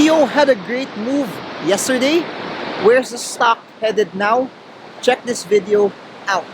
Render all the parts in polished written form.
BDO had a great move yesterday. Where's the stock headed now? Check this video out.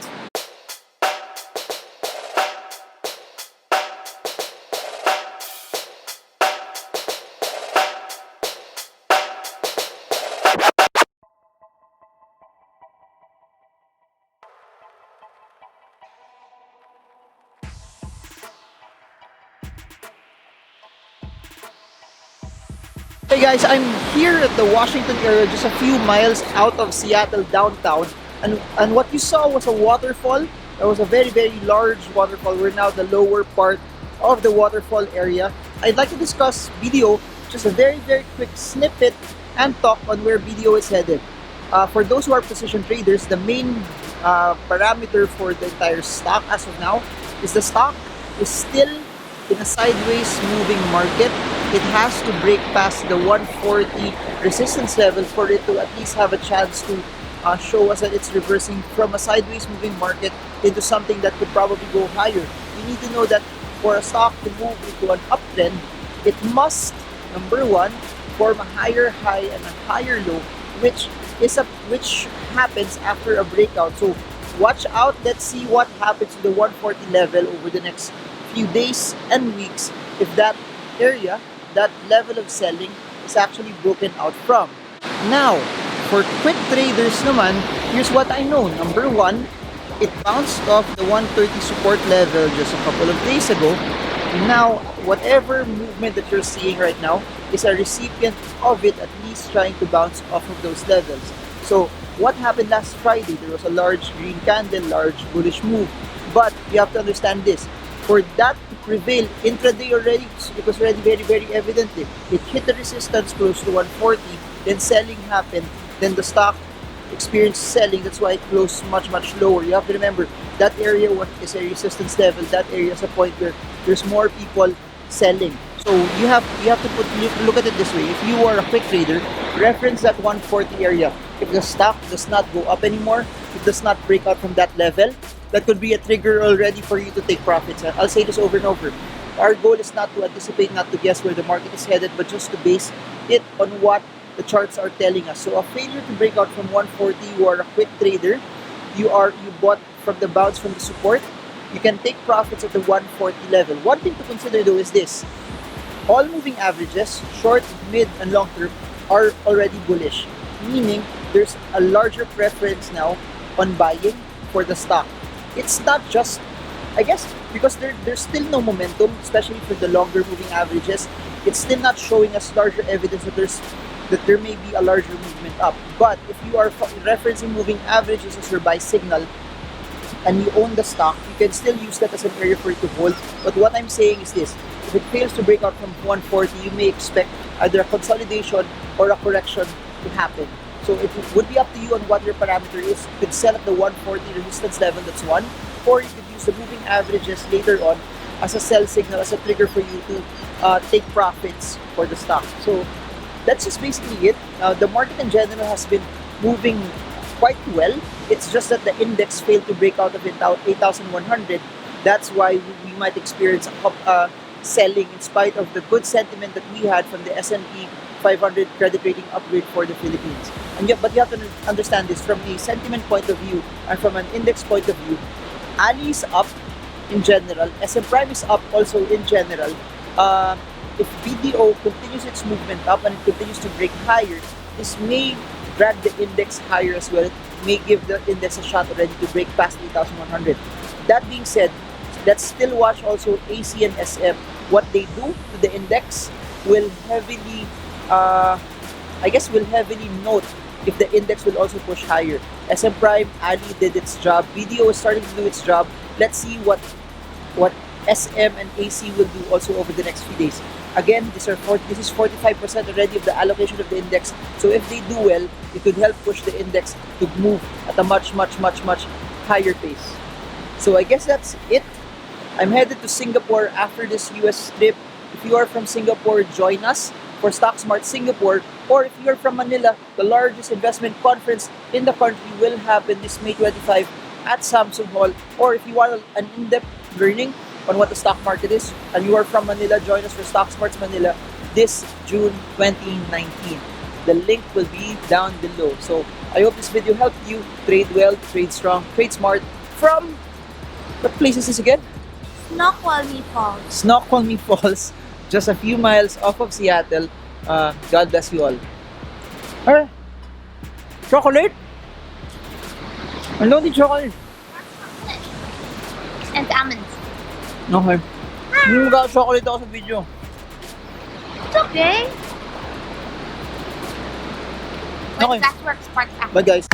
Hey guys, I'm here at the Washington area, just a few miles out of Seattle downtown, and what you saw was a waterfall. That was a very large waterfall. We're now the lower part of the waterfall area. I'd like to discuss BDO, just a very quick snippet and talk on where BDO is headed. For those who are position traders, the main parameter for the entire stock as of now is the stock is still in a sideways moving market. It has to break past the 140 resistance level for it to at least have a chance to show us that it's reversing from a sideways moving market into something that could probably go higher. You need to know that for a stock to move into an uptrend, it must, number one, form a higher high and a higher low, which happens after a breakout. So watch out. Let's see what happens to the 140 level over the next few days and weeks if that area, that level of selling is actually broken out from. Now, for quick traders naman, here's what I know. Number one, it bounced off the 130 support level just a couple of days ago. Now, whatever movement that you're seeing right now is a recipient of it at least trying to bounce off of those levels. So, what happened last Friday? There was a large green candle, large bullish move. But you have to understand this. For that to prevail intraday already, it was already very evidently. It hit the resistance close to 140, then selling happened, then the stock experienced selling. That's why it closed much lower. You have to remember that area is a resistance level. That area is a point where there's more people selling. So you have to look at it this way. If you are a quick trader, reference that 140 area. If the stock does not go up anymore, it does not break out from that level, that could be a trigger already for you to take profits. I'll say this over and over. Our goal is not to anticipate, not to guess where the market is headed, but just to base it on what the charts are telling us. So a failure to break out from 140, you are a quick trader, you bought from the bounce from the support, you can take profits at the 140 level. One thing to consider though is this. All moving averages, short, mid, and long term, are already bullish. Meaning, there's a larger preference now on buying for the stock. It's not just, I guess, because there's still no momentum, especially for the longer moving averages. It's still not showing us larger evidence that there may be a larger movement up. But if you are referencing moving averages as your buy signal and you own the stock, you can still use that as an area for it to hold. But what I'm saying is this: if it fails to break out from 140, you may expect either a consolidation or a correction to happen. So it would be up to you on what your parameter is. You could sell at the 140 resistance level, that's one. Or you could use the moving averages later on as a sell signal, as a trigger for you to take profits for the stock. So that's just basically it. The market in general has been moving quite well. It's just that the index failed to break out of 8,100. That's why we might experience selling in spite of the good sentiment that we had from the S&P 500 credit rating upgrade for the Philippines. But you have to understand this from a sentiment point of view and from an index point of view. Ali is up in general. SM Prime is up also in general. If BDO continues its movement up and it continues to break higher, this may drag the index higher as well. It may give the index a shot already to break past 8,100. That being said, let's still watch also AC and SM. What they do to the index will heavily note if the index will also push higher. SM Prime, Ali did its job. BDO is starting to do its job. Let's see what SM and AC will do also over the next few days. Again, this is 45% already of the allocation of the index. So if they do well, it could help push the index to move at a much higher pace. So I guess that's it. I'm headed to Singapore after this US trip. If you are from Singapore, join us for Stock Smart Singapore. Or if you're from Manila, the largest investment conference in the country will happen this May 25 at Samsung Hall. Or if you want an in-depth learning on what the stock market is, and you are from Manila, join us for Stock Smarts Manila this June 2019. The link will be down below. So I hope this video helped you trade well, trade strong, trade smart from, what place is this again? Snoqualmie Falls. Snoqualmie Falls, just a few miles off of Seattle. God bless you all. Chocolate? Ano di chocolate? And almonds. Okay. Hindi mag-chocolate ako sa video. It's okay. Okay. When that's works, sparks after. But guys,